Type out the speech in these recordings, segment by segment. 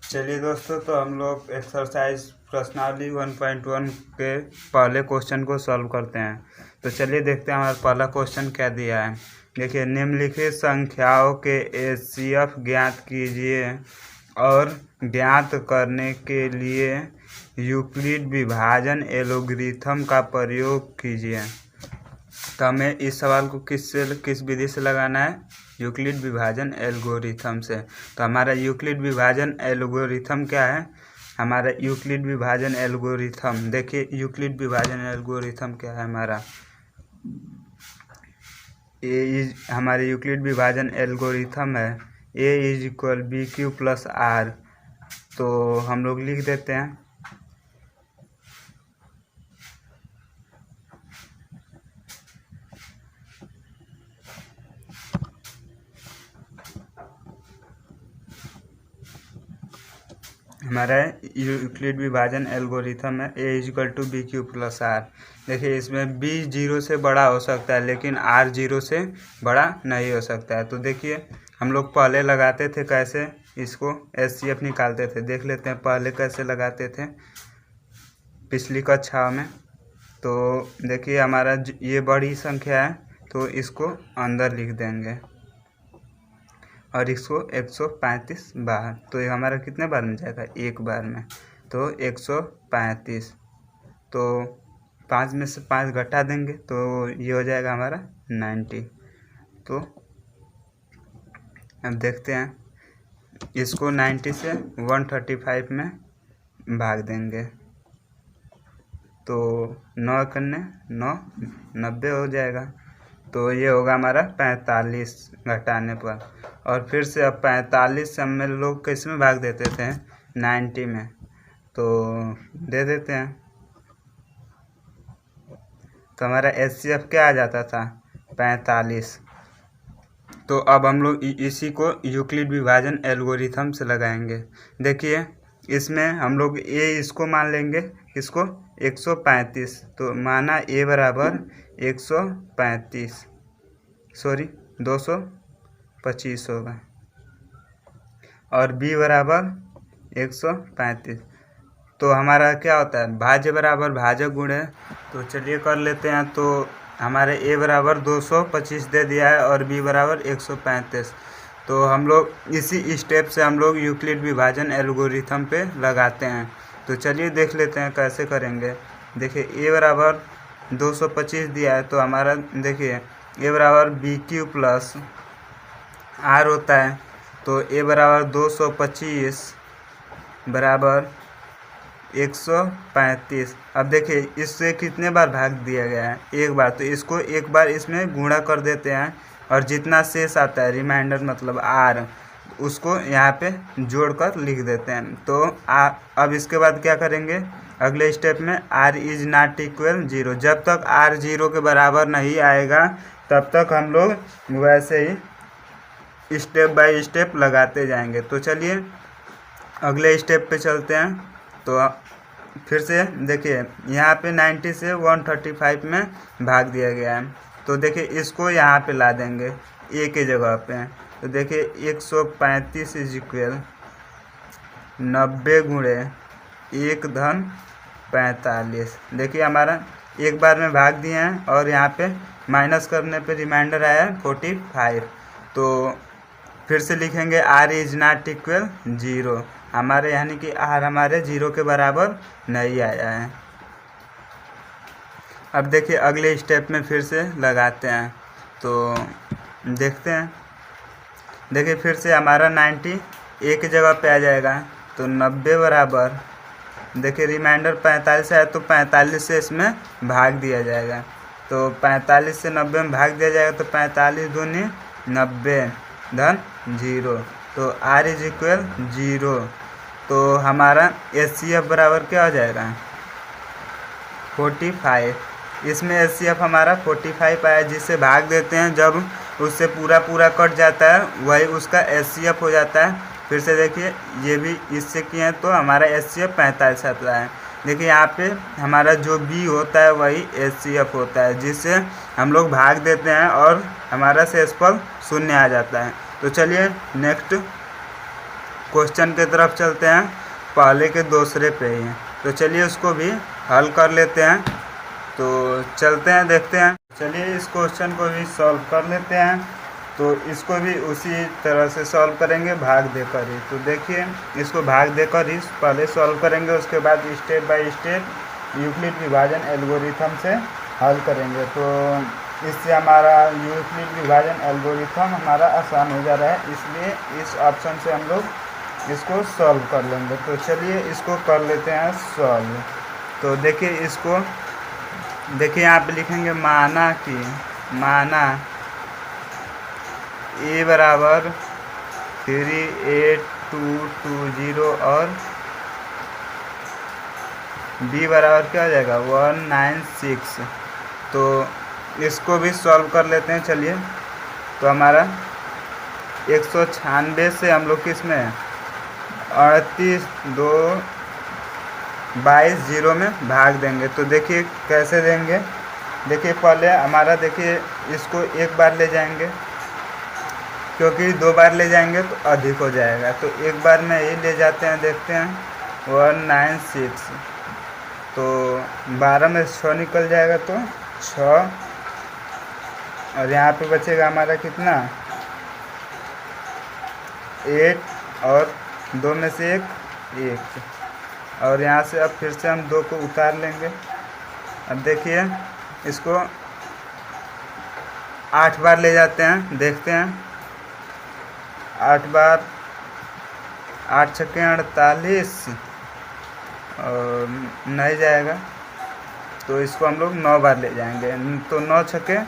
चलिए दोस्तों, तो हम लोग एक्सरसाइज प्रश्नावली 1.1 के पहले क्वेश्चन को सॉल्व करते हैं। तो चलिए देखते हैं हमारा पहला क्वेश्चन क्या दिया है। देखिए, निम्नलिखित संख्याओं के एचसीएफ ज्ञात कीजिए और ज्ञात करने के लिए यूक्लिड विभाजन एल्गोरिथम का प्रयोग कीजिए। तो हमें इस सवाल को किस विधि से लगाना है? यूक्लिड विभाजन एल्गोरिथम से। तो हमारा यूक्लिड विभाजन एल्गोरिथम क्या है? हमारा यूक्लिड विभाजन एल्गोरिथम, देखिए यूक्लिड विभाजन एल्गोरिथम क्या है हमारा। हमारे यूक्लिड विभाजन एल्गोरिथम है A=BQ+R। तो हम लोग लिख देते हैं हमारा यूक्लिड विभाजन एल्गोरिथम है A=BQ+R। देखिए, इसमें B 0 से बड़ा हो सकता है लेकिन R 0 से बड़ा नहीं हो सकता है। तो देखिए, हम लोग पहले लगाते थे कैसे, इसको एचसीएफ निकालते थे। देख लेते हैं पहले कैसे लगाते थे पिछली कक्षा में। तो देखिए, हमारा ये बड़ी संख्या है तो इसको अंदर लिख देंगे और इसको 135 बार। तो ये हमारा कितने बार में जाएगा? एक बार में। तो 135, तो 5 में से 5 घटा देंगे तो ये हो जाएगा हमारा 90। तो अब देखते हैं, इसको 90 से 135 में भाग देंगे तो 9 करने 9 90 हो जाएगा। तो ये होगा हमारा 45 घटाने पर। और फिर से अब 45 से हम लोग किस में भाग देते थे? 90 में। तो दे देते हैं, तो हमारा एचसीएफ क्या आ जाता था? 45। तो अब हम लोग इसी को यूक्लिड विभाजन एल्गोरिथम से लगाएंगे। देखिए, इसमें हम लोग इसको मान लेंगे, इसको 135। तो माना A= 135, सॉरी 225 होगा, और B= 135। तो हमारा क्या होता है? भाज्य बराबर भाजक गुण है। तो चलिए कर लेते हैं। तो हमारे A= 225 दे दिया है और B= 135। तो हम लोग इसी स्टेप से हम लोग यूक्लिड विभाजन एल्गोरिथम पे लगाते हैं। तो चलिए देख लेते हैं कैसे करेंगे। देखिए, A= 225 दिया है तो हमारा देखिए A= BQ+R होता है। तो A= 225 बराबर 135। अब देखिए, इससे कितने बार भाग दिया गया है? एक बार। तो इसको एक बार इसमें गुणा कर देते हैं और जितना शेष आता है रिमाइंडर मतलब R, उसको यहाँ पे जोड़कर लिख देते हैं। तो अब इसके बाद क्या करेंगे? अगले स्टेप में R= 0। जब तक R 0 के बराबर नहीं आएगा तब तक हम लोग वैसे ही स्टेप बाय स्टेप लगाते जाएंगे। तो चलिए अगले स्टेप पे चलते हैं। तो फिर से देखिए, यहाँ पे 90 से 135 में भाग दिया गया है। तो देखिए, इसको यहाँ पे ला देंगे A के जगह पे। तो देखिए 135 = 90 × 1-45। देखिए, हमारा एक बार में भाग दिए हैं और यहाँ पे माइनस करने पे रिमाइंडर आया है 45। तो फिर से लिखेंगे R= 0। हमारे यानी कि R हमारे 0 के बराबर नहीं आया है। अब देखिए अगले स्टेप में फिर से लगाते हैं। तो देखते हैं, देखिए फिर से हमारा 90 एक जगह पे आ जाएगा। तो 90 बराबर, देखिए रिमाइंडर 45 है तो 45 से इसमें भाग दिया जाएगा। तो 45 से 90 में भाग दिया जाएगा तो 45 दूनी 90 धन 0। तो R= 0। तो हमारा एचसीएफ बराबर क्या हो जाएगा? 45। इसमें एचसीएफ हमारा 45 आया, जिससे भाग देते हैं जब उससे पूरा कट जाता है वही उसका एचसीएफ हो जाता है। फिर से देखिए, ये भी इससे किए हैं तो हमारा एचसीएफ 45 आता है। देखिए यहाँ पे हमारा जो बी होता है वही एचसीएफ होता है, जिससे हम लोग भाग देते हैं और हमारा शेषफल 0 आ जाता है। तो चलिए नेक्स्ट क्वेश्चन की तरफ चलते हैं, पहले के दूसरे पे ही। तो चलिए उसको भी हल कर लेते हैं। तो चलते हैं, देखते हैं। चलिए इस क्वेश्चन को भी सॉल्व कर लेते हैं। तो इसको भी उसी तरह से सॉल्व करेंगे, भाग देकर ही। तो देखिए इसको भाग देकर ही पहले सॉल्व करेंगे, उसके बाद स्टेप बाय स्टेप यूक्लिड विभाजन एल्गोरिथम से हल करेंगे। तो इससे हमारा यूक्लिड विभाजन एल्गोरिथम हमारा आसान हो जा रहा है, इसलिए इस ऑप्शन से हम लोग इसको सॉल्व कर लेंगे। तो चलिए इसको कर लेते हैं सॉल्व। तो देखिए इसको देखिए यहाँ पे लिखेंगे माना ए बराबर 38220 और बी बराबर क्या हो जाएगा 196। तो इसको भी सॉल्व कर लेते हैं। चलिए तो हमारा 196 से हम लोग किस में 38 2 22 0 में भाग देंगे। तो देखिए कैसे देंगे। देखिए पहले हमारा देखिए इसको एक बार ले जाएंगे, क्योंकि 2 बार ले जाएंगे तो अधिक हो जाएगा। तो एक बार में ही ले जाते हैं, देखते हैं 196। तो 12 में 6 निकल जाएगा तो 6, और यहाँ पे बचेगा हमारा कितना 8, और 2 में से 1, और यहाँ से अब फिर से हम 2 को उतार लेंगे। अब देखिए इसको 8 बार ले जाते हैं, देखते हैं 8 बार 8 छक्के 48, और नहीं जाएगा। तो इसको हम लोग 9 बार ले जाएंगे। तो 9 छक्के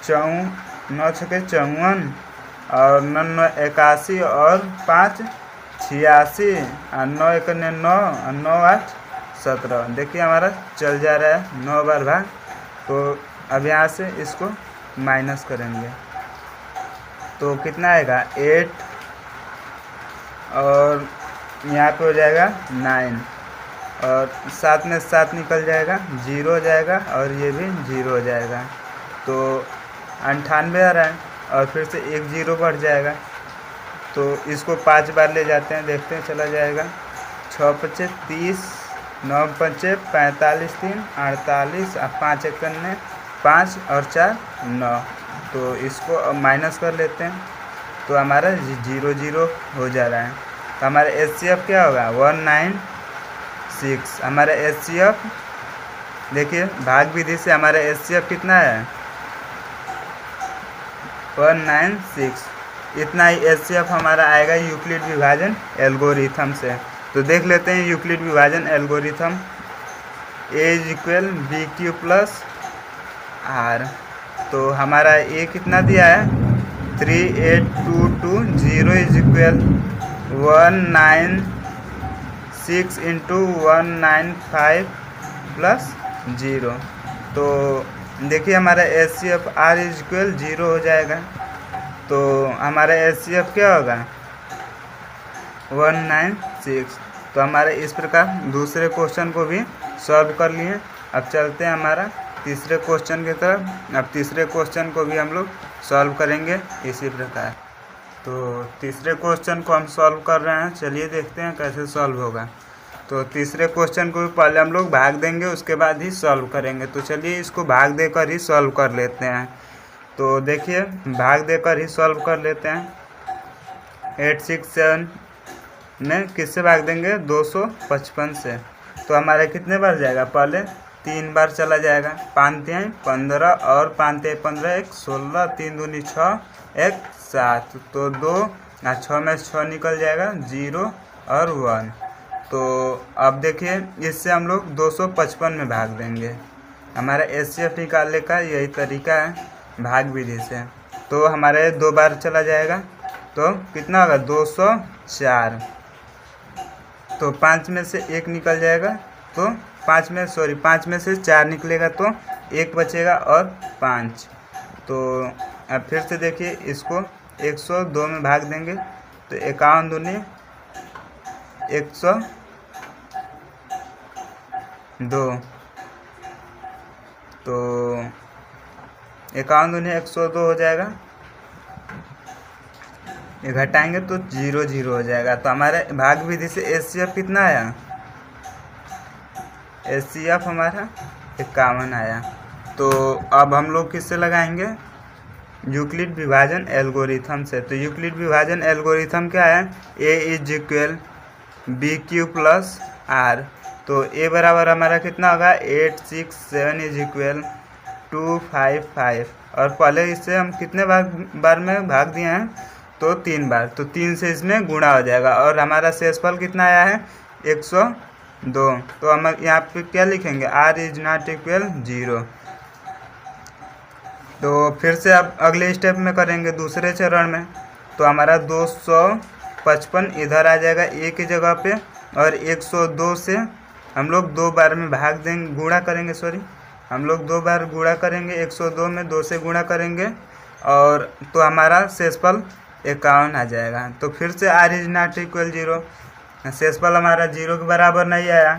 54, और 9 81, और 5 86, और 9 1 9, और 9 8 17। देखिए हमारा चल जा रहा है 9 बार भाग। तो अब यहाँ से इसको माइनस करेंगे तो कितना आएगा 8, और यहाँ पे हो जाएगा 9, और 7 में 7 निकल जाएगा 0 हो जाएगा, और ये भी 0 हो जाएगा। तो 98 आ रहा है, और फिर से 1 0 बढ़ जाएगा। तो इसको 5 बार ले जाते हैं, देखते हैं चला जाएगा 6 5 30, 9 5 45 3 48, और 5 1 5, और 4 9। तो इसको अब माइनस कर लेते हैं। तो हमारा 0 0 हो जा रहा है। तो हमारा HCF क्या होगा 196। हमारा HCF देखिए भाग विधि से हमारा HCF कितना है 196। इतना ही HCF हमारा आएगा यूक्लिड विभाजन एल्गोरिथम से। तो देख लेते हैं यूक्लिड विभाजन एल्गोरिथम। A = BQ + R। तो हमारा A कितना दिया है 38220 = 196 × 195 + 0। तो देखिए हमारा HCF R = 0 हो जाएगा। तो हमारा HCF क्या होगा 196। तो हमारे इस प्रकार दूसरे क्वेश्चन को भी सॉल्व कर लिए। अब चलते हैं हमारा तीसरे क्वेश्चन की तरफ। अब तीसरे क्वेश्चन को भी हम लोग सॉल्व करेंगे इसी प्रकार। तो तीसरे क्वेश्चन को हम सॉल्व कर रहे हैं, चलिए देखते हैं कैसे सॉल्व होगा। तो तीसरे क्वेश्चन को भी पहले हम लोग भाग देंगे, उसके बाद ही सॉल्व करेंगे। तो चलिए इसको भाग देकर ही सॉल्व कर लेते हैं। तो देखिए भाग देकर ही सॉल्व कर लेते हैं। 867 में किससे भाग देंगे 255 से। तो हमारा कितने बार जाएगा पहले 3 बार चला जाएगा। 5 3 15, और 5 3 15 1 16, 3 दूनी 6 1 7। तो 2 और 6 में 6 निकल जाएगा 0 और 1। तो अब देखिए इससे हम लोग 255 में भाग देंगे। हमारा HCF निकालने का यही तरीका है भाग विधि से। तो हमारे 2 बार चला जाएगा, तो कितना होगा 204। तो 5 में से 1 निकल जाएगा, तो 5 में से 4 निकलेगा तो 1 बचेगा, और 5। तो अब फिर से देखिए इसको 102 में भाग देंगे। तो 51 दूनी 102, तो 51 दूनी 102 हो जाएगा। ये घटाएंगे तो 0 0 हो जाएगा। तो हमारे भाग विधि से HCF कितना आया? HCF हमारा 51 आया। तो अब हम लोग किससे लगाएंगे? यूक्लिड विभाजन एल्गोरिथम से। तो यूक्लिड विभाजन एल्गोरिथम क्या है? A is equal BQ plus R। तो A बराबर हमारा कितना होगा? 8 6 7 इज इक्वल 2 5 5। और पहले इससे हम कितने बार में भाग दिए हैं? तो 3 बार। तो 3 से इसमें गुणा हो जाएगा और हमारा शेषफल कितना आया है? 102। तो हम यहाँ पे क्या लिखेंगे? R is not equal 0। तो फिर से अब अगले स्टेप में करेंगे, दूसरे चरण में। तो हमारा 255 इधर आ जाएगा A की जगह पे, और 102 से हम लोग 2 बार में भाग देंगे, गुणा करेंगे, हम लोग 2 बार गुणा करेंगे। 102 में 2 से गुणा करेंगे और तो हमारा शेषफल 51 आ जाएगा। तो फिर से R इज नॉट इक्वल 0, शेषफल हमारा 0 के बराबर नहीं आया।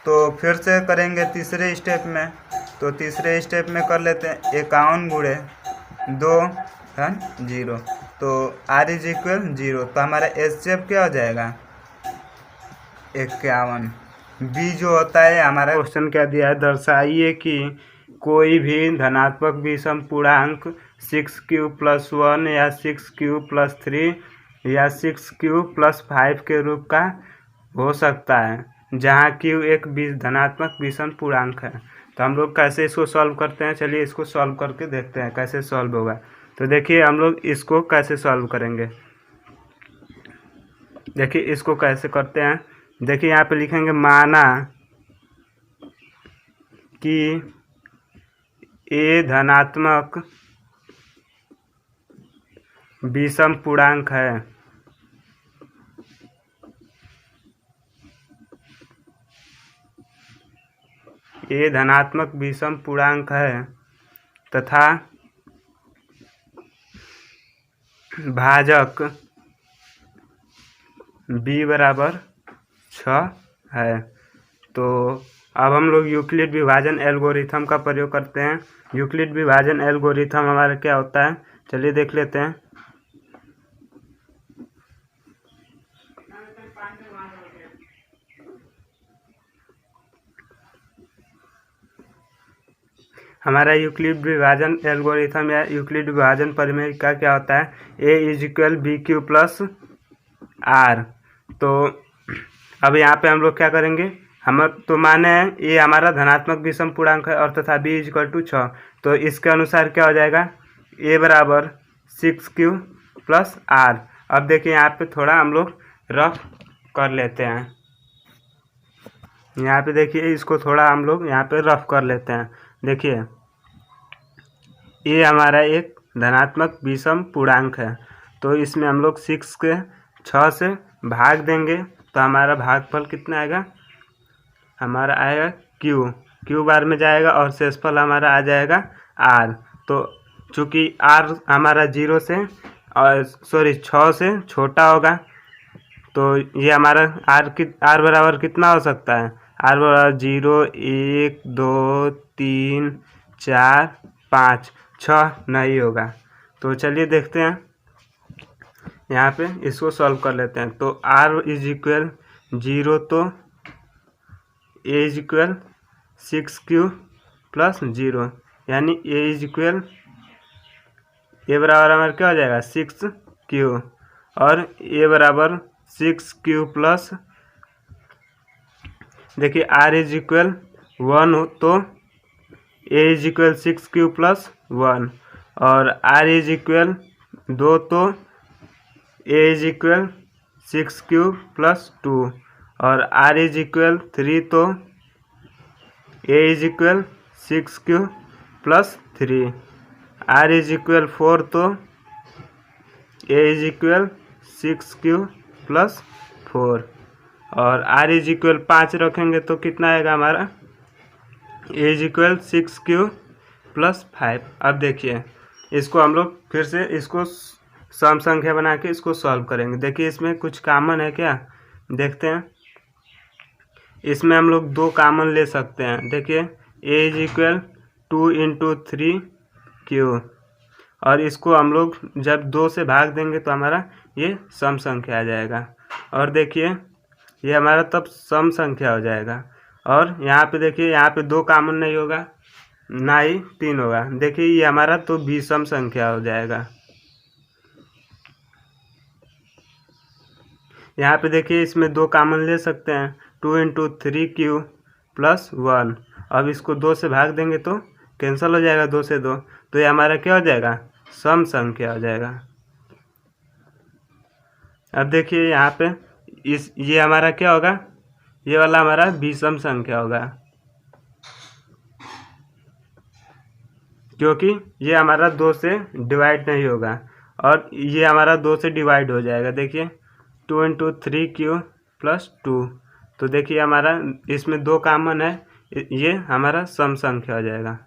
तो फिर से करेंगे तीसरे स्टेप में। तो तीसरे स्टेप में कर लेते हैं 51 गुणे 2 धन 0। तो R इज इक्वल 0। तो हमारा HCF क्या हो जाएगा? 51। B जो होता है हमारा क्वेश्चन क्या दिया है? दर्शाइए कि कोई भी धनात्मक विषम पूर्णांक 6Q प्लस 1 या 6Q प्लस 3 या 6Q प्लस 5 के रूप का हो सकता है, जहाँ Q एक धनात्मक विषम पूर्णांक है। तो हम लोग कैसे इसको सॉल्व करते हैं? चलिए इसको सॉल्व करके देखते हैं कैसे सॉल्व होगा। तो देखिए हम लोग इसको कैसे सॉल्व करेंगे। देखिए इसको कैसे करते हैं। देखिए यहाँ पे लिखेंगे माना कि A धनात्मक विषम पूर्णांक है। A धनात्मक विषम पूर्णांक है तथा भाजक B बराबर 6 है। तो अब हम लोग यूक्लिड विभाजन एल्गोरिथम का प्रयोग करते हैं। यूक्लिड विभाजन एल्गोरिथम हमारा क्या होता है? चलिए देख लेते हैं। हमारा यूक्लिड विभाजन एल्गोरिथम या यूक्लिड विभाजन प्रमेय का क्या होता है? A is equal BQ plus R। तो अब यहाँ पे हम लोग क्या करेंगे? हम तो माने ये हमारा धनात्मक विषम पूर्णांक है और तथा B इज इक्वल टू 6। तो इसके अनुसार क्या हो जाएगा? A बराबर 6Q प्लस R। अब देखिए यहाँ पे थोड़ा हम लोग रफ कर लेते हैं। यहाँ पे देखिए इसको थोड़ा हम लोग यहाँ पे रफ कर लेते हैं। देखिए ये हमारा एक धनात्मक विषम पूर्णांक है। तो इसमें हम लोग 6 के 6 से भाग देंगे तो हमारा भागफल कितना आएगा? हमारा आएगा Q बार में जाएगा और शेषफल हमारा आ जाएगा R। तो चूँकि R हमारा 0 से और 6 से छोटा होगा, तो ये हमारा R बराबर कितना हो सकता है? R बराबर 0 1 2 3 4 5 6 नहीं होगा। तो चलिए देखते हैं, यहाँ पे इसको सॉल्व कर लेते हैं। तो R इज इक्वल 0, तो A is equal 6Q plus 0, यानी A इज इक्वल A बराबर हमारा क्या हो जाएगा? 6Q, और A बराबर 6Q प्लस, देखिए R इज इक्वल 1 हो तो A is equal 6Q plus 1, और R इज इक्वल 2 तो A is equal 6Q plus 2, और R इज इक्वल 3 तो A is equal 6Q plus 3, R is equal 4 तो A is equal 6Q plus 4, और R is equal 5 रखेंगे तो कितना आएगा हमारा? A is equal 6Q plus 5। अब देखिए इसको हम लोग फिर से इसको सम संख्या बना के इसको सॉल्व करेंगे। देखिए इसमें कुछ कॉमन है क्या? देखते हैं। इसमें हम लोग 2 कॉमन ले सकते हैं। देखिए A is equal 2 into 3Q, और इसको हम लोग जब 2 से भाग देंगे तो हमारा ये सम संख्या आ जाएगा। और देखिए ये हमारा तब सम संख्या हो जाएगा। और यहाँ पे देखिए यहाँ पे 2 कॉमन नहीं होगा, ना ही 3 होगा। देखिए ये हमारा तो विषम संख्या हो जाएगा। यहाँ पे देखिए इसमें 2 कॉमन ले सकते हैं, 2 इंटू 3 प्लस 1। अब इसको 2 से भाग देंगे तो कैंसिल हो जाएगा, 2 से 2, तो ये हमारा क्या हो जाएगा, सम संख्या हो जाएगा। अब देखिए यहाँ पे ये हमारा क्या होगा, ये वाला हमारा विषम संख्या होगा, क्योंकि ये हमारा 2 से डिवाइड नहीं होगा और ये हमारा 2 से डिवाइड हो जाएगा। देखिए 2 इंटू 3 प्लस 2, तो देखिए हमारा इसमें 2 कॉमन है, ये हमारा सम संख्या हो जाएगा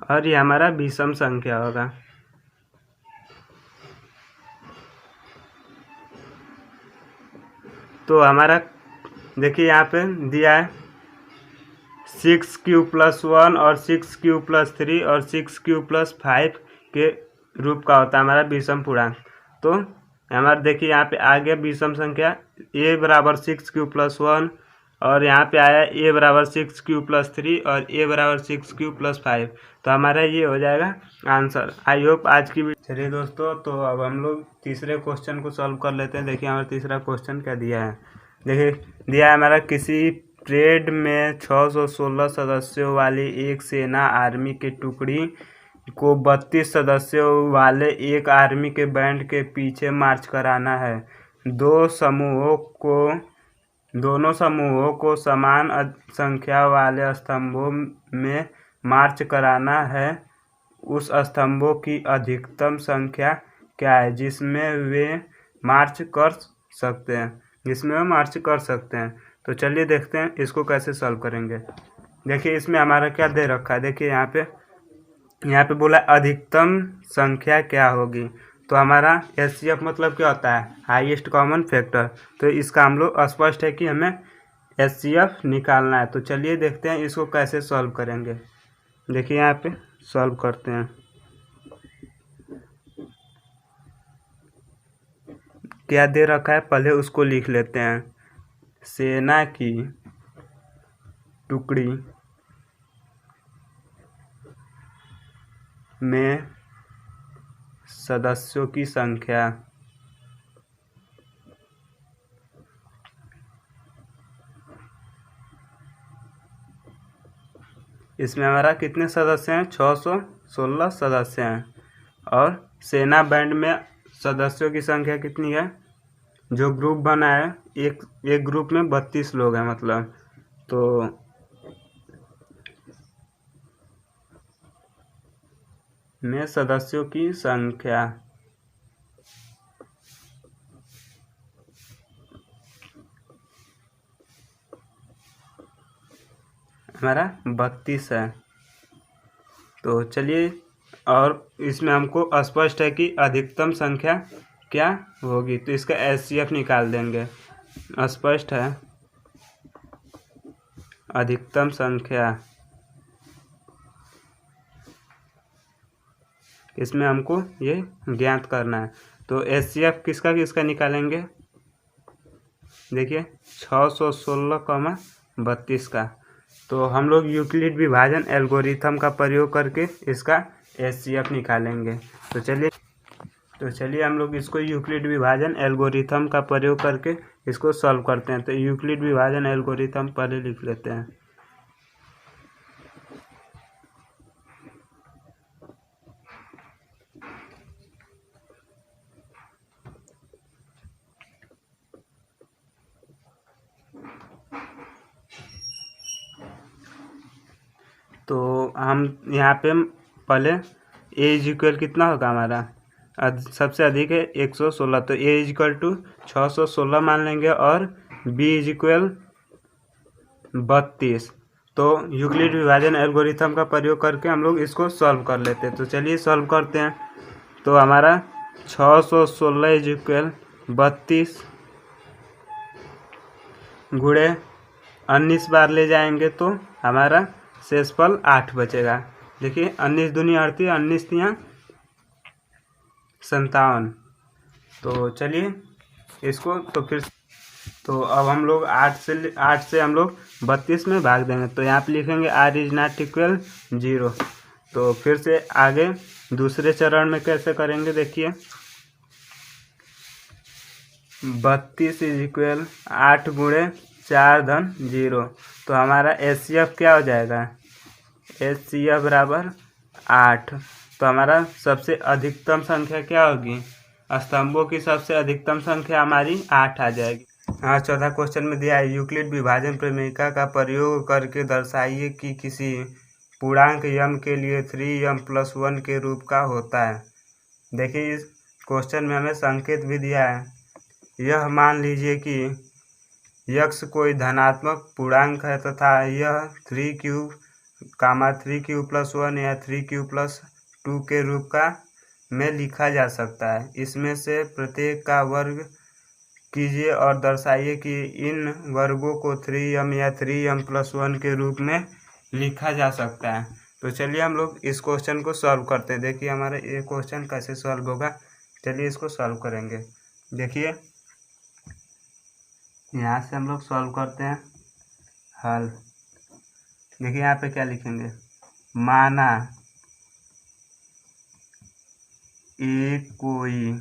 और ये हमारा विषम संख्या होगा। तो हमारा देखिए यहाँ पे दिया है 6 प्लस 1 और 6 प्लस 3 और 6 प्लस 5 के रूप का होता है हमारा विषम पूर्णांक। तो हमारा देखिए यहाँ पे आ गया विषम संख्या a बराबर 6 प्लस 1 और यहाँ पे आया a बराबर 6 प्लस 3 और a बराबर 6 प्लस 5। तो हमारा ये हो जाएगा आंसर। आई होप आज की चलिए दोस्तों, तो अब हम लोग तीसरे क्वेश्चन को सॉल्व कर लेते हैं। देखिए हमारा तीसरा क्वेश्चन क्या दिया है। देखिए दिया है हमारा किसी परेड में 616 सदस्यों वाली एक सेना आर्मी की टुकड़ी को 32 सदस्यों वाले एक आर्मी के बैंड के पीछे मार्च कराना है। दोनों समूहों को समान संख्या वाले स्तंभों में मार्च कराना है। उस स्तंभों की अधिकतम संख्या क्या है जिसमें वे मार्च कर सकते हैं। तो चलिए देखते हैं इसको कैसे सॉल्व करेंगे। देखिए इसमें हमारा क्या दे रखा है। देखिए यहाँ पे बोला अधिकतम संख्या क्या होगी। तो हमारा HCF मतलब क्या होता है, हाईएस्ट कॉमन फैक्टर। तो इसका हम लोग स्पष्ट है कि हमें HCF निकालना है। तो चलिए देखते हैं इसको कैसे सॉल्व करेंगे। देखिए यहाँ पे सॉल्व करते हैं। क्या दे रखा है पहले उसको लिख लेते हैं। सेना की टुकड़ी में सदस्यों की संख्या इसमें हमारा कितने सदस्य हैं, 616 सदस्य हैं। और सेना बैंड में सदस्यों की संख्या कितनी है, जो ग्रुप बना है एक ग्रुप में 32 लोग हैं मतलब। तो में सदस्यों की संख्या हमारा 32 है। तो चलिए, और इसमें हमको स्पष्ट है कि अधिकतम संख्या क्या होगी, तो इसका HCF निकाल देंगे। स्पष्ट है अधिकतम संख्या, इसमें हमको ये ज्ञात करना है। तो HCF किसका किसका निकालेंगे। देखिए 616, 32 का। तो हम लोग यूक्लिड विभाजन एल्गोरिथम का प्रयोग करके इसका HCF निकालेंगे। तो चलिए हम लोग इसको यूक्लिड विभाजन एल्गोरिथम का प्रयोग करके इसको सॉल्व करते हैं। तो यूक्लिड विभाजन एल्गोरिथम पहले लिख लेते हैं। तो हम यहाँ पे पहले a इज इक्वल कितना होगा हमारा, सबसे अधिक है 116, तो a इज इक्वल टू 616 मान लेंगे और b इज इक्वल 32। तो यूक्लिड विभाजन एल्गोरिथम का प्रयोग करके हम लोग इसको सॉल्व कर लेते हैं। तो चलिए सॉल्व करते हैं। तो हमारा 616 इज इक्वल 32 गुणे 19 बार ले जाएंगे तो हमारा शेषफल 8 बचेगा। देखिए 19 दूनी 38, 19 तियाँ 57। तो चलिए इसको तो अब हम लोग 8 से हम लोग 32 में भाग देंगे। तो यहाँ पे लिखेंगे r इज नॉट इक्वल 0। तो फिर से आगे दूसरे चरण में कैसे करेंगे, देखिए 32 इज इक्वल 8 गुणे 4 धन 0। तो हमारा HCF क्या हो जाएगा, HCF बराबर 8। तो हमारा सबसे अधिकतम संख्या क्या होगी, स्तंभों की सबसे अधिकतम संख्या हमारी 8 आ जाएगी। हाँ, चौथा क्वेश्चन में दिया है यूक्लिड विभाजन प्रमेयिका का प्रयोग करके दर्शाइए कि किसी पूर्णांक m के लिए 3m+1 के रूप का होता है। देखिए इस क्वेश्चन में हमें संकेत भी दिया है। यह मान लीजिए कि x कोई धनात्मक पूर्णांक है तथा यह 3q+1 या 3q+2 के रूप का में लिखा जा सकता है। इसमें से प्रत्येक का वर्ग कीजिए और दर्शाइए कि इन वर्गों को 3m या 3m+1 के रूप में लिखा जा सकता है। तो चलिए हम लोग इस क्वेश्चन को सॉल्व करते हैं। देखिए हमारा ये क्वेश्चन कैसे सॉल्व होगा, चलिए इसको सॉल्व करेंगे। देखिए यहाँ से हम लोग सॉल्व करते हैं हल। देखिए यहाँ पे क्या लिखेंगे, माना एक कोई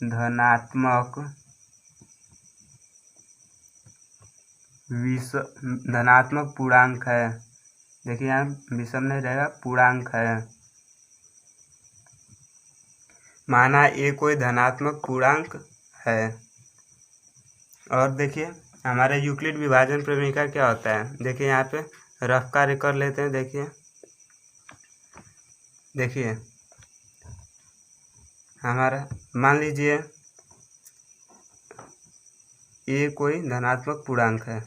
धनात्मक पूर्णांक है। देखिए यहाँ विषम नहीं रहेगा, पूर्णांक है। माना ये कोई धनात्मक पूर्णांक है। और देखिए हमारे यूक्लिड विभाजन प्रमेयिका क्या होता है, देखिए यहाँ पे रफ कार्य कर लेते हैं। देखिए हमारा मान लीजिए ये कोई धनात्मक पूर्णांक है,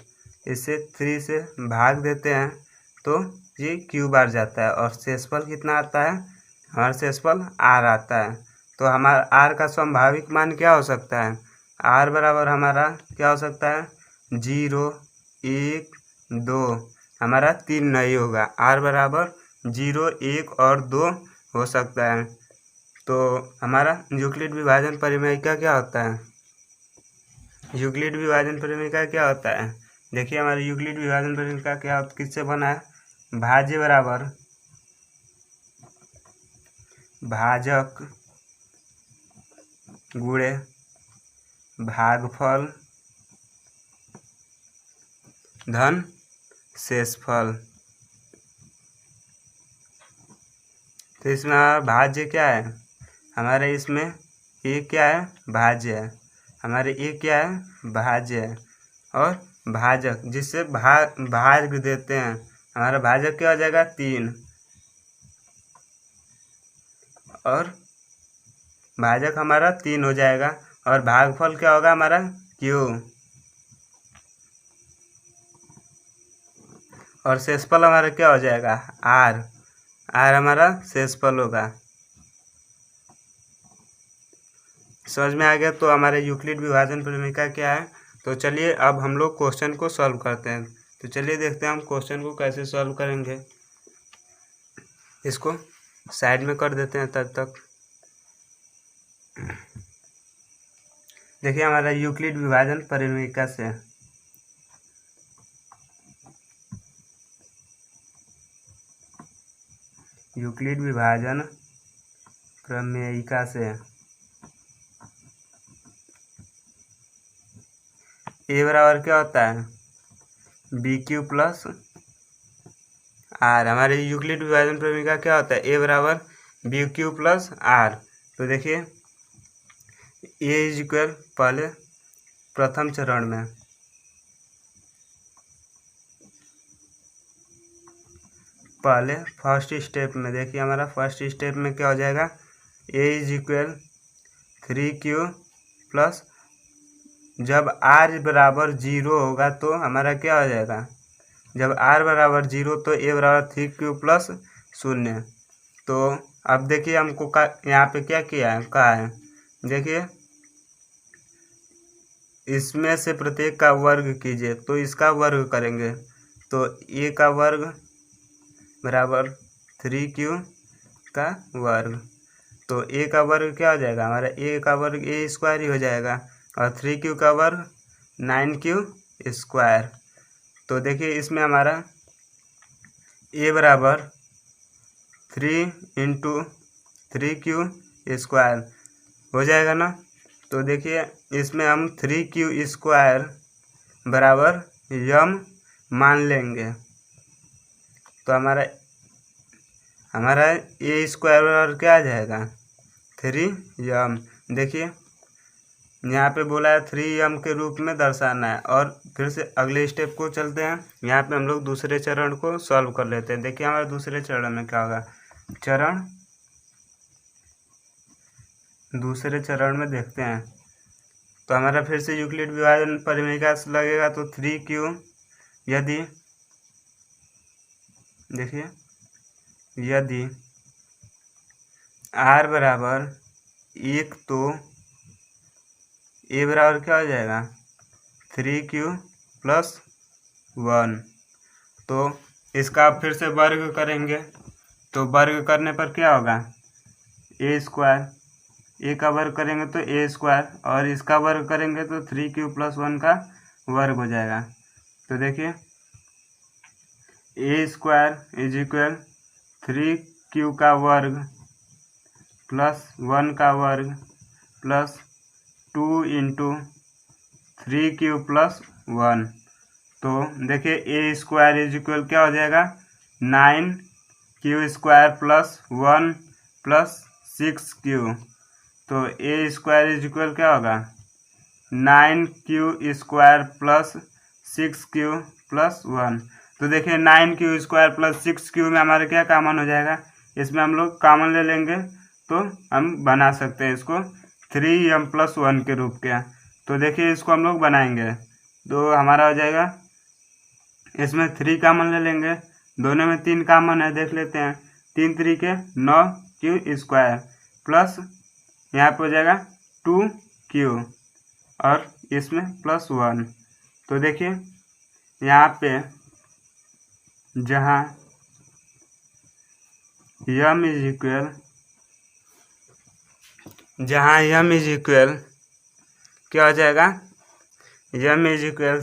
इसे 3 से भाग देते हैं तो ये q बार जाता है और शेषफल कितना आता है, हमारा शेषफल r आता है। तो हमारा r का संभाविक मान क्या हो सकता है, r बराबर हमारा क्या हो सकता है, 0, 1, 2। हमारा 3 नहीं होगा, r बराबर 0, 1 और 2 हो सकता है। तो हमारा यूक्लिड विभाजन प्रमेयिका क्या होता है, यूक्लिड विभाजन प्रमेयिका क्या होता है। देखिए हमारे यूक्लिड विभाजन प्रमेयिका क्या किससे बना है, भाज्य बराबर भाजक गुणे भागफल धन शेषफल। तो इसमें हमारा भाज्य क्या है, हमारे इसमें ये क्या है, भाज्य है। हमारे ये क्या है, भाज्य है। और भाजक जिससे भाग देते हैं, हमारा भाजक क्या हो जाएगा, 3। और भाजक हमारा 3 हो जाएगा। और भागफल क्या होगा हमारा, q। और शेषफल हमारा क्या हो जाएगा, r हमारा शेषफल होगा। समझ में आ गया। तो हमारे यूक्लिड विभाजन प्रमेयिका क्या है। तो चलिए अब हम लोग क्वेश्चन को सॉल्व करते हैं। तो चलिए देखते हैं हम क्वेश्चन को कैसे सॉल्व करेंगे। इसको साइड में कर देते हैं तब तक। देखिए हमारा यूक्लिड विभाजन प्रमेयिका से यूक्लिड विभाजन प्रमेयिका से a बराबर क्या होता है, BQ प्लस R। हमारे यूक्लिड विभाजन प्रमेयिका क्या होता है, a बराबर BQ प्लस R। तो देखिए a इज इक्वल, पहले प्रथम चरण में पहले फर्स्ट स्टेप में देखिए हमारा फर्स्ट स्टेप में क्या हो जाएगा, a is equal 3q plus, जब r बराबर 0 होगा तो हमारा क्या हो जाएगा, जब r बराबर 0 तो a बराबर 3q प्लस 0। तो अब देखिए हमको यहाँ पे क्या किया है, कहा है, देखिए इसमें से प्रत्येक का वर्ग कीजिए। तो इसका वर्ग करेंगे तो a का वर्ग बराबर 3q का वर्ग। तो a का वर्ग क्या हो जाएगा हमारा, a का वर्ग a स्क्वायर ही हो जाएगा, और 3q का वर्ग 9q स्क्वायर। तो देखिए इसमें हमारा a बराबर 3 इंटू 3q स्क्वायर हो जाएगा ना। तो देखिए इसमें हम 3q स्क्वायर बराबर यम मान लेंगे। तो हमारा ए स्क्वायर बराबर क्या आ जाएगा 3m। देखिए यहाँ पे बोला है 3m के रूप में दर्शाना है। और फिर से अगले स्टेप को चलते हैं। यहाँ पे हम लोग दूसरे चरण को सॉल्व कर लेते हैं। देखिए हमारे दूसरे चरण में क्या होगा, दूसरे चरण में देखते हैं। तो हमारा फिर से यूक्लिड विभाजन परिमेय से लगेगा। तो 3q यदि r बराबर 1 तो a बराबर क्या हो जाएगा 3q प्लस 1। तो इसका फिर से वर्ग करेंगे। तो वर्ग करने पर क्या होगा a स्क्वायर, a का वर्ग करेंगे तो a स्क्वायर, और इसका वर्ग करेंगे तो 3q प्लस 1 का वर्ग हो जाएगा। तो देखिए a square is equal 3q का वर्ग प्लस 1 का वर्ग प्लस 2 इंटू 3q प्लस 1। तो देखिए a स्क्वायर इज इक्वल क्या हो जाएगा 9q square plus 1 plus 6q। तो a स्क्वायर इज इक्वल क्या होगा 9q square plus 6q plus 1। तो देखिए 9q स्क्वायर प्लस 6q में हमारा क्या कॉमन हो जाएगा, इसमें हम लोग कॉमन ले लेंगे तो हम बना सकते हैं इसको 3m प्लस 1 के रूप के। तो देखिए इसको हम लोग बनाएंगे। तो हमारा हो जाएगा, इसमें 3 कॉमन ले लेंगे, दोनों में 3 कॉमन है, देख लेते हैं। 3 3 के 9q स्क्वायर प्लस यहाँ पे हो जाएगा 2q और इसमें प्लस 1। तो देखिए यहाँ पे जहाँ यम इज इक्वल क्या हो जाएगा m is equal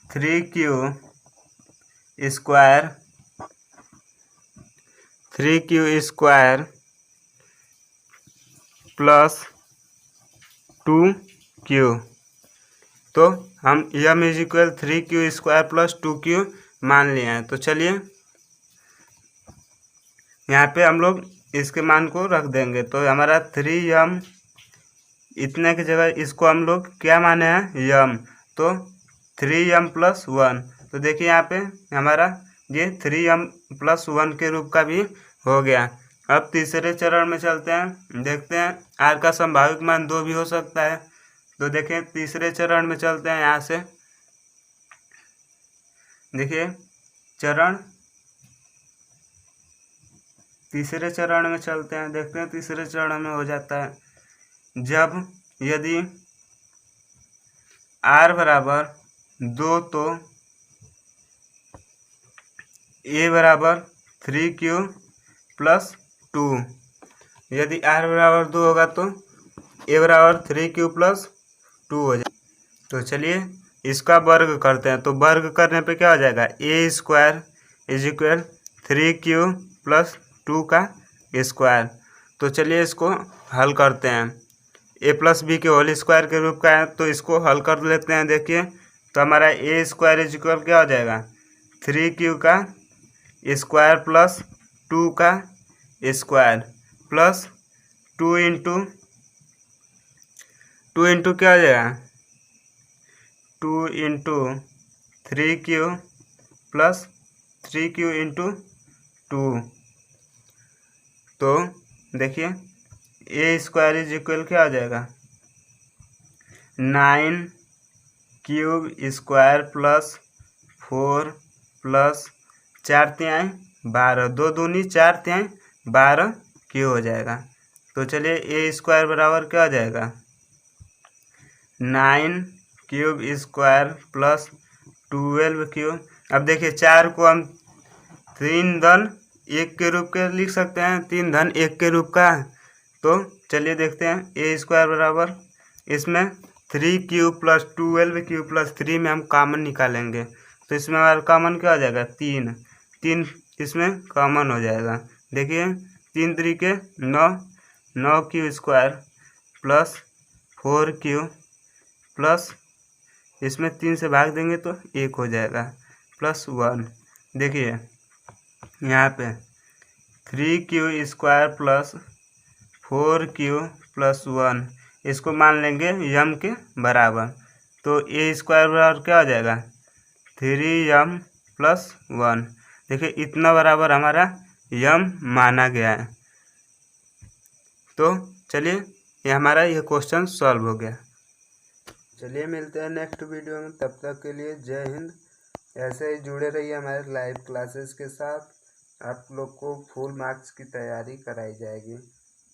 3q square plus 2q। तो हम m is equal 3q square plus 2q मान लिए हैं। तो चलिए यहाँ पे हम लोग इसके मान को रख देंगे। तो हमारा 3m इतने की जगह इसको हम लोग क्या माने हैं यम, तो 3m प्लस 1। तो देखिए यहाँ पे हमारा ये 3m प्लस 1 के रूप का भी हो गया। अब तीसरे चरण में चलते हैं, देखते हैं r का संभावित मान 2 भी हो सकता है। तो देखें तीसरे चरण में चलते हैं। यहाँ से देखिए तीसरे चरण में चलते हैं, देखते हैं तीसरे चरण में हो जाता है जब यदि r बराबर 2 तो a बराबर 3q प्लस 2। यदि r बराबर 2 होगा तो a बराबर 3q प्लस 2 हो जाए। तो चलिए इसका वर्ग करते हैं। तो वर्ग करने पे क्या हो जाएगा a square is equal 3q plus 2 का स्क्वायर। तो चलिए इसको हल करते हैं। a प्लस बी के होल स्क्वायर के रूप का है, तो इसको हल कर लेते हैं। देखिए तो हमारा a स्क्वायर इज इक्वल क्या हो जाएगा 3q का स्क्वायर प्लस 2 का स्क्वायर प्लस 2 इंटू क्या हो जाएगा 2 into 3q plus 3q into 2। तो देखिए a स्क्वायर इज इक्वल क्या हो जाएगा 9q स्क्वायर प्लस 4 प्लस 4 तिहाई 12, 2 दूनी 4 तिहाई 12 q हो जाएगा। तो चलिए a स्क्वायर बराबर क्या हो जाएगा 9q स्क्वायर प्लस 12q। अब देखिए 4 को हम 3 दन एक के रूप के लिख सकते हैं, 3 धन 1 के रूप का। तो चलिए देखते हैं। ए स्क्वायर बराबर इसमें 3 प्लस 12 प्लस 3 में हम कॉमन निकालेंगे। तो इसमें हमारा कॉमन क्या हो जाएगा, 3 इसमें कॉमन हो जाएगा। देखिए 3 3 9 स्क्वायर प्लस 4 प्लस इसमें 3 से भाग देंगे तो 1 हो जाएगा प्लस 1। देखिए यहाँ पे 3 स्क्वायर प्लस 4 प्लस 1 इसको मान लेंगे यम के बराबर। तो ए स्क्वायर बराबर क्या हो जाएगा, 3m प्लस 1। देखिए इतना बराबर हमारा यम माना गया है। तो चलिए ये हमारा ये क्वेश्चन सॉल्व हो गया। चलिए मिलते हैं नेक्स्ट वीडियो में, तब तक के लिए जय हिंद। ऐसे ही जुड़े रहिए हमारे लाइव क्लासेस के साथ। आप लोग को फुल मार्क्स की तैयारी कराई जाएगी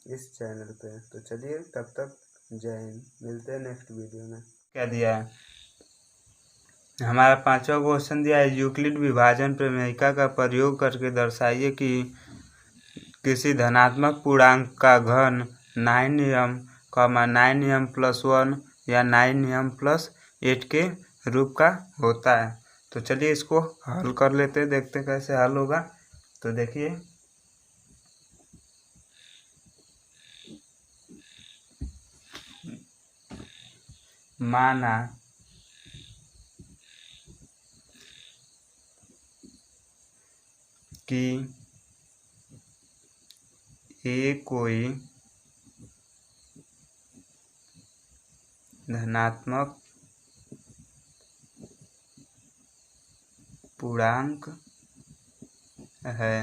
इस चैनल पे। तो चलिए तब तक जय हिंद, मिलते हैं नेक्स्ट वीडियो में। क्या दिया है हमारा 5वां क्वेश्चन दिया है, यूक्लिड विभाजन प्रमेयिका का प्रयोग करके दर्शाइए कि किसी धनात्मक पूर्णांक का घन 9m, 9m प्लस 1 या 9m प्लस 8 के रूप का होता है। तो चलिए इसको हल कर लेते हैं, देखते हैं कैसे हल होगा। तो देखिए माना कि ए कोई धनात्मक पूर्णांक है।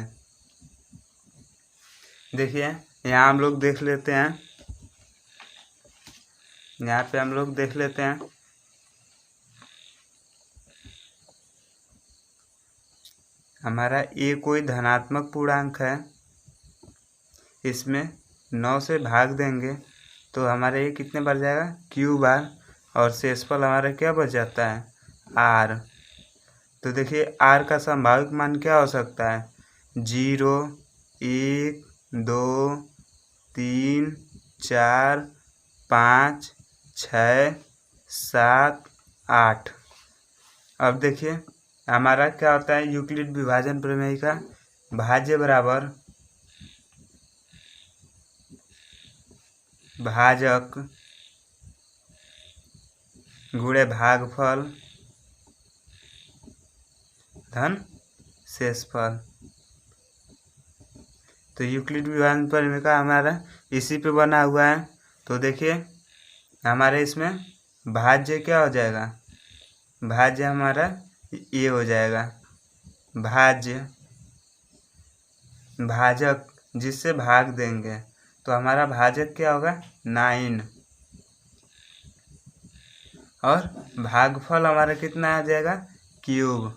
देखिए यहाँ हम लोग देख लेते हैं, यहाँ पे हम लोग देख लेते हैं हमारा ए कोई धनात्मक पूर्णांक है। इसमें 9 से भाग देंगे तो हमारा ये कितने बढ़ जाएगा, क्यू बार, और शेषफल हमारा क्या बच जाता है, आर। तो देखिए आर का संभावित मान क्या हो सकता है, 0, 1, 2, 3, 4, 5, 6, 7, 8। अब देखिए हमारा क्या होता है, यूक्लिड विभाजन प्रमेय का भाज्य बराबर भाजक गुणे भागफल धन शेषफल। तो यूक्लिड विभाजन प्रमेय का हमारा इसी पे बना हुआ है। तो देखिए हमारे इसमें भाज्य क्या हो जाएगा, भाज्य हमारा ये हो जाएगा, भाज्य भाजक जिससे भाग देंगे तो हमारा भाजक क्या होगा, 9, और भागफल हमारा कितना आ जाएगा, क्यूब,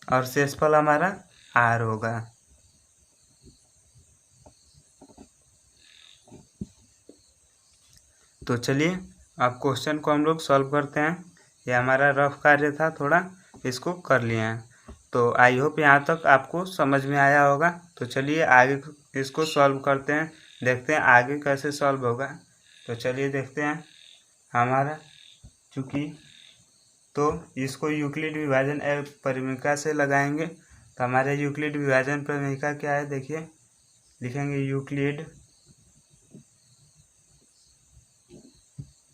और शेषफल हमारा आर होगा। तो चलिए अब क्वेश्चन को हम लोग सॉल्व करते हैं। ये हमारा रफ कार्य था, थोड़ा इसको कर लिए हैं। तो आई होप यहाँ तक आपको समझ में आया होगा। तो चलिए आगे इसको सॉल्व करते हैं, देखते हैं आगे कैसे सॉल्व होगा। तो चलिए देखते हैं हमारा चूँकि तो इसको यूक्लिड विभाजन परिमेयिका से लगाएंगे। तो हमारे यूक्लिड विभाजन परिमेयिका क्या है, देखिए लिखेंगे यूक्लिड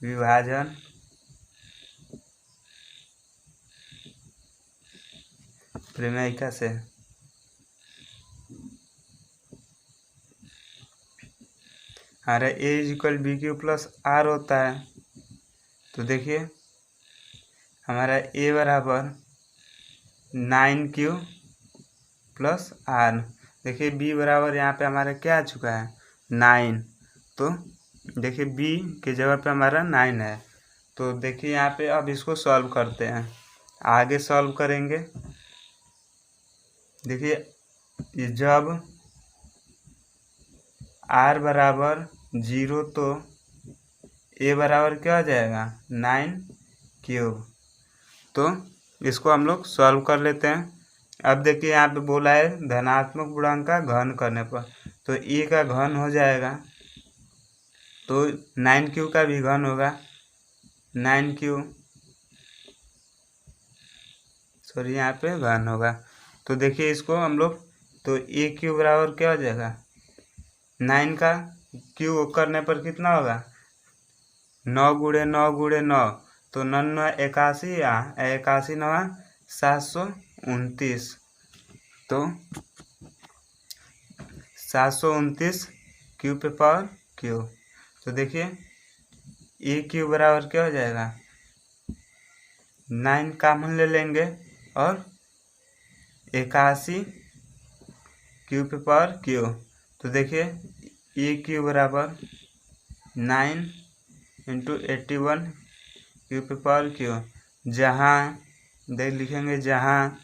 विभाजन प्रमेयिका से हमारा a equal b Q plus r होता है। तो देखिए हमारा ए बराबर 9q प्लस आर। देखिए बी बराबर यहाँ पे हमारा क्या आ चुका है, 9। तो देखिए बी के जगह पे हमारा 9 है। तो देखिए यहाँ पे अब इसको सॉल्व करते हैं, आगे सॉल्व करेंगे। देखिए जब r बराबर 0 तो a बराबर क्या हो जाएगा, 9 क्यूब। तो इसको हम लोग सॉल्व कर लेते हैं। अब देखिए यहाँ पे बोला है धनात्मक पूर्णांक का घन करने पर, तो ए का घन हो जाएगा, तो 9q का भी घन होगा, 9q, सॉरी यहाँ पे घन होगा। तो देखिए इसको हम लोग, तो ए क्यू बराबर क्या हो जाएगा, 9 का क्यू करने पर कितना होगा, 9 गुणे 9 गुणे 9, तो 9 81, 81 9 729, तो 729 क्यू पे पावर क्यू। तो देखिए ए क्यू बराबर क्या हो जाएगा, 9 कॉमन ले लेंगे और 81 क्यू पे पावर क्यू। तो देखिए ए क्यू बराबर 9 इंटू 81 क्यू पे पावर क्यू, जहाँ देख लिखेंगे जहाँ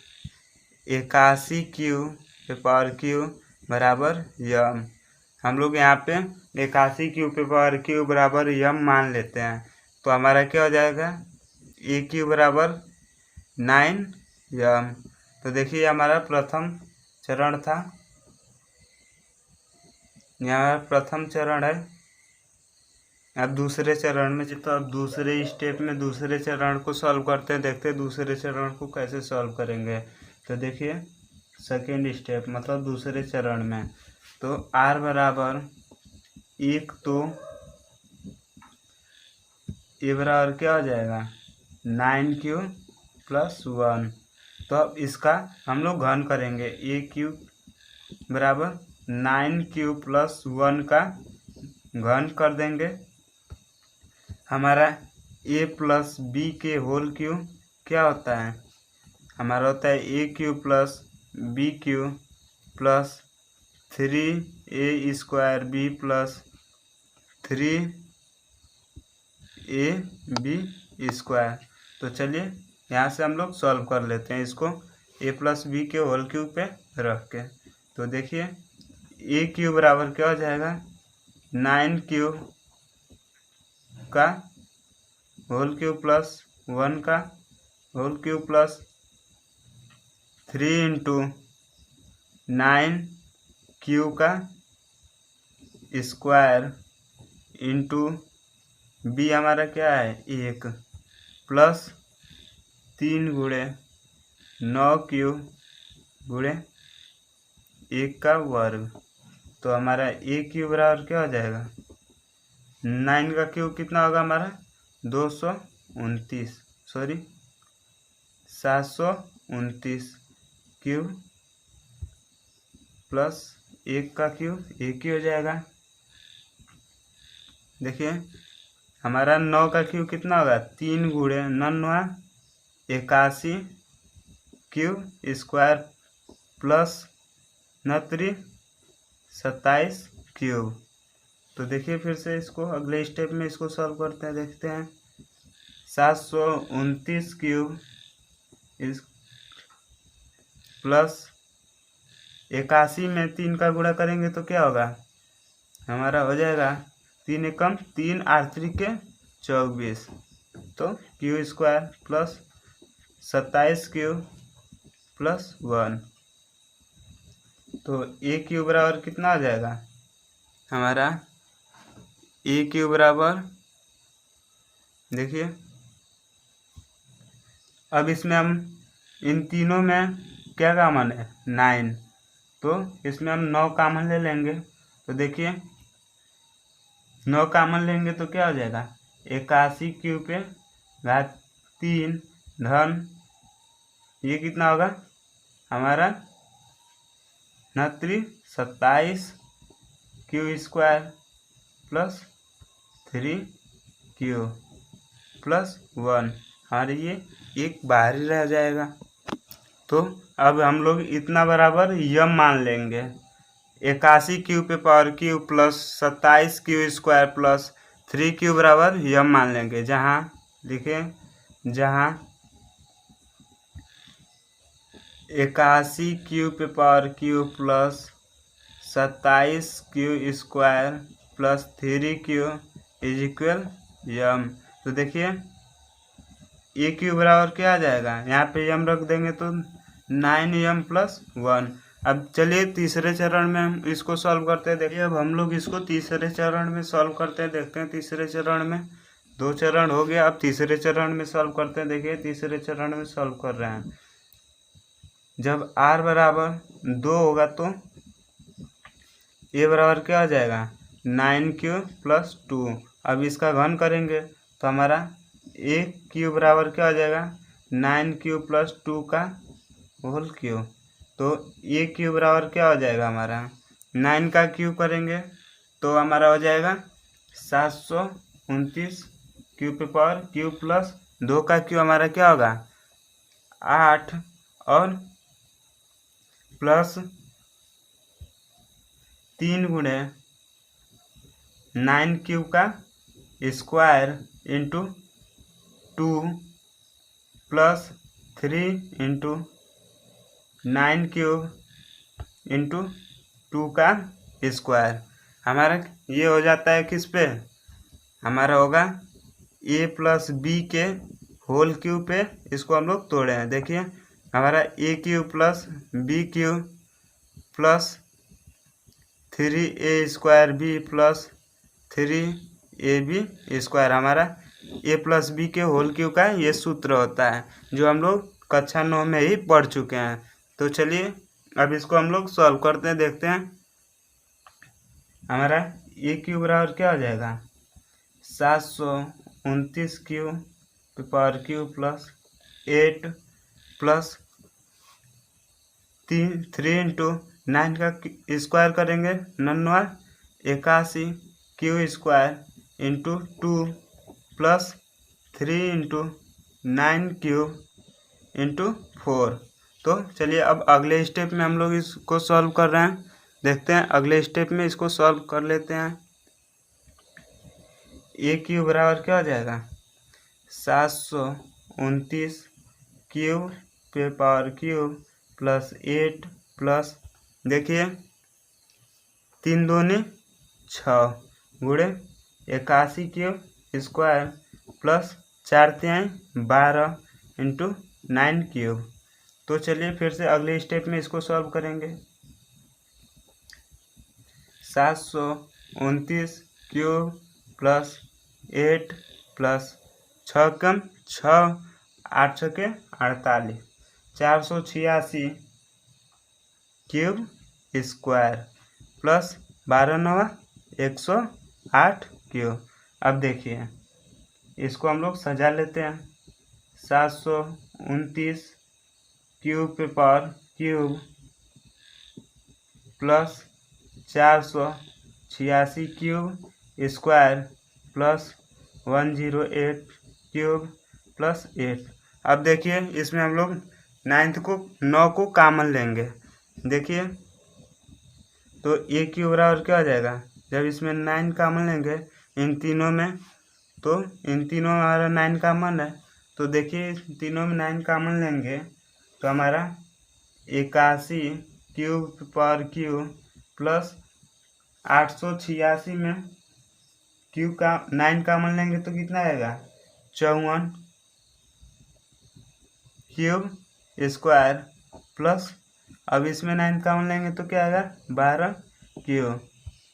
81 क्यू पे पावर क्यू बराबर यम, हम लोग यहाँ पे 81 क्यू पे पावर क्यू बराबर यम मान लेते हैं। तो हमारा क्या हो जाएगा, ए क्यू बराबर 9 यम। तो देखिए हमारा प्रथम चरण था, यहाँ प्रथम चरण है। अब दूसरे चरण में, तो अब दूसरे स्टेप में दूसरे चरण को सॉल्व करते हैं, देखते हैं दूसरे चरण को कैसे सॉल्व करेंगे। तो देखिए सेकेंड स्टेप मतलब दूसरे चरण में, तो r बराबर 1, तो ए बराबर क्या हो जाएगा, 9q प्लस 1। तो अब इसका हम लोग घन करेंगे, ए क्यू बराबर 9q प्लस 1 का घन कर देंगे। हमारा a प्लस बी के होल क्यू क्या होता है, हमारा होता है a cube plus b Q plus 3a square b plus 3ab square. तो चलिए यहाँ से हम लोग सॉल्व कर लेते हैं इसको a प्लस बी के होल क्यू पे रख के। तो देखिए ए क्यू बराबर क्या हो जाएगा, 9q का होल क्यू प्लस 1 का whole Q plus 3 into 9q का स्क्वायर इंटू बी हमारा क्या है 1 प्लस 3 गुणे 9q गुणे 1 का वर्ग। तो हमारा ए क्यू बराबर क्या हो जाएगा, 9 का क्यू कितना होगा हमारा 229, सॉरी 729 क्यू प्लस 1 का क्यू, एक ही हो जाएगा। देखिए हमारा 9 का क्यू कितना होगा, 3 गुणे 9 81 क्यू स्क्वायर प्लस 9 27 क्यूब। तो देखिए फिर से इसको अगले स्टेप में इसको सॉल्व करते हैं, देखते हैं 729 क्यूब इस प्लस 81 में 3 का गुणा करेंगे तो क्या होगा, हमारा हो जाएगा 3 एकम 3 8 के 24, तो Q square plus 27 Q plus 1। तो ए क्यू बराबर कितना आ जाएगा, हमारा ए क्यू बराबर, देखिए अब इसमें हम इन तीनों में क्या कॉमन है 9, तो इसमें हम 9 कॉमन ले लेंगे। तो देखिए 9 कॉमन लेंगे तो क्या हो जाएगा, 81 क्यू पे घात 3 धन ये कितना होगा हमारा 27 q square plus 3 Q plus 1, हमारे ये एक बाहर ही रह जाएगा। तो अब हम लोग इतना बराबर यम मान लेंगे, 81 क्यू पे power q plus 27 q square plus 3 Q बराबर यम मान लेंगे, जहाँ लिखे जहाँ 81 क्यू पे power q plus 27 q square plus 3 q is equal m. तो देखिए ए क्यू बराबर क्या आ जाएगा, यहाँ पे एम रख देंगे तो 9m + 1। अब चलिए तीसरे चरण में हम इसको सॉल्व करते हैं। देखिए अब हम लोग इसको तीसरे चरण में सॉल्व करते हैं, देखते हैं तीसरे चरण में। 2 चरण हो गया, अब तीसरे चरण में सॉल्व करते हैं। देखिए तीसरे चरण में सॉल्व कर रहे हैं। जब r बराबर 2 होगा तो a बराबर क्या हो जाएगा, 9q + 2। अब इसका घन करेंगे तो हमारा a क्यू बराबर क्या हो जाएगा, 9q + 2 का होल क्यूब। तो a क्यू बराबर क्या हो जाएगा हमारा, 9 का क्यूब करेंगे तो हमारा हो जाएगा 729 क्यूब पे पावर क्यूब प्लस 2 का क्यूब हमारा क्या होगा 8 और प्लस 3 गुणे 9 क्यूब का square into 2 plus 3 into 9 cube into 2 का स्क्वायर। हमारा ये हो जाता है किस पे, हमारा होगा a + b के होल क्यूब पे। इसको हम लोग तोड़े हैं। देखिए हमारा a cube + b cube plus 3a² b + 3ab square हमारा a + b के होल क्यूब का ये सूत्र होता है, जो हम लोग कक्षा 9 में ही पढ़ चुके हैं। तो चलिए अब इसको हम लोग सॉल्व करते हैं, देखते हैं। हमारा a क्यूब बराबर क्या हो जाएगा, 729 क्यूब पे power cube plus 8 plus 3 into 9 का स्क्वायर करेंगे 9 81 Q square into 2 plus 3 into 9 cube into 4। तो चलिए अब अगले स्टेप में हम लोग इसको सॉल्व कर रहे हैं, देखते हैं। अगले स्टेप में इसको सॉल्व कर लेते हैं। a क्यूब बराबर क्या हो जाएगा, 729 क्यूब पे पावर क्यूब प्लस 8 प्लस, देखिए 3 दूनी 6 गुणे 81 क्यूब स्क्वायर प्लस 4 तिहाई 12 इंटू 9 क्यूब। तो चलिए फिर से अगले स्टेप में इसको सॉल्व करेंगे। 729 क्यूब प्लस 8 प्लस 6 कम 6 8 6 के 48 486 क्यूब स्क्वायर प्लस 12 9 108 क्यूब। अब देखिए इसको हम लोग सजा लेते हैं। 729 क्यूब पे power cube plus 486 cube square plus 108 cube plus 8। अब देखिए इसमें हम लोग 9 को कॉमन लेंगे। देखिए तो a क्यूब बराबर क्या हो जाएगा, जब इसमें 9 कॉमन लेंगे इन तीनों में, तो इन तीनों में हमारा 9 कॉमन है। तो देखिए तीनों में 9 कॉमन लेंगे तो हमारा 81 क्यूब पर क्यूब प्लस 886 में क्यूब का 9 कॉमन लेंगे तो कितना आएगा, 54 क्यूब स्क्वायर प्लस, अब इसमें 9 कॉमन लेंगे तो क्या आएगा 12 क्यूब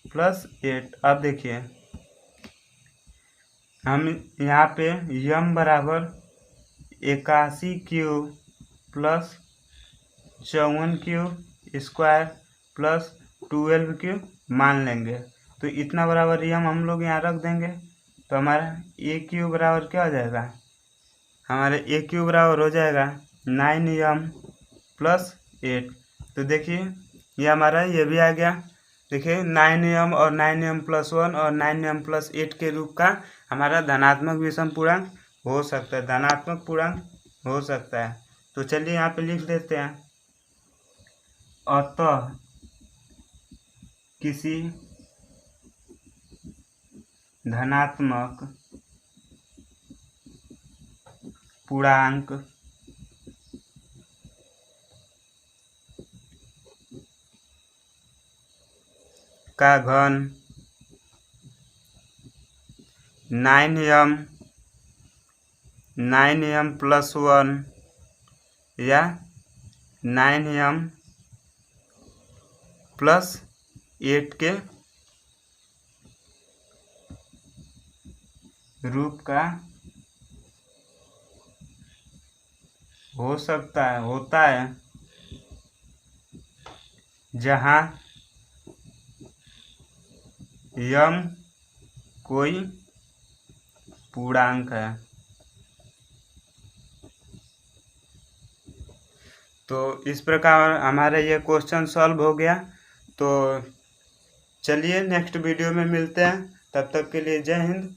प्लस 8। अब देखिए हम यहाँ पे यम बराबर 81 cube plus 54 cube square plus 12 cube मान लेंगे। तो इतना बराबर यम हम लोग यहाँ रख देंगे तो हमारा a क्यूब बराबर क्या हो जाएगा, हमारे a क्यूब बराबर हो जाएगा 9m + 8। तो देखिए ये हमारा ये भी आ गया। देखिए 9m और 9m + 1 और 9m + 8 के रूप का हमारा धनात्मक विषम पूर्णांक हो सकता है, धनात्मक पूर्णांक हो सकता है। तो चलिए यहाँ पे लिख देते हैं, अतः किसी धनात्मक पूर्णांक का घन 9m 9m+1 या 9m+8 के रूप का होता है जहाँ m कोई पूर्णांक है। तो इस प्रकार हमारा ये क्वेश्चन सॉल्व हो गया। तो चलिए नेक्स्ट वीडियो में मिलते हैं, तब तक के लिए जय हिंद।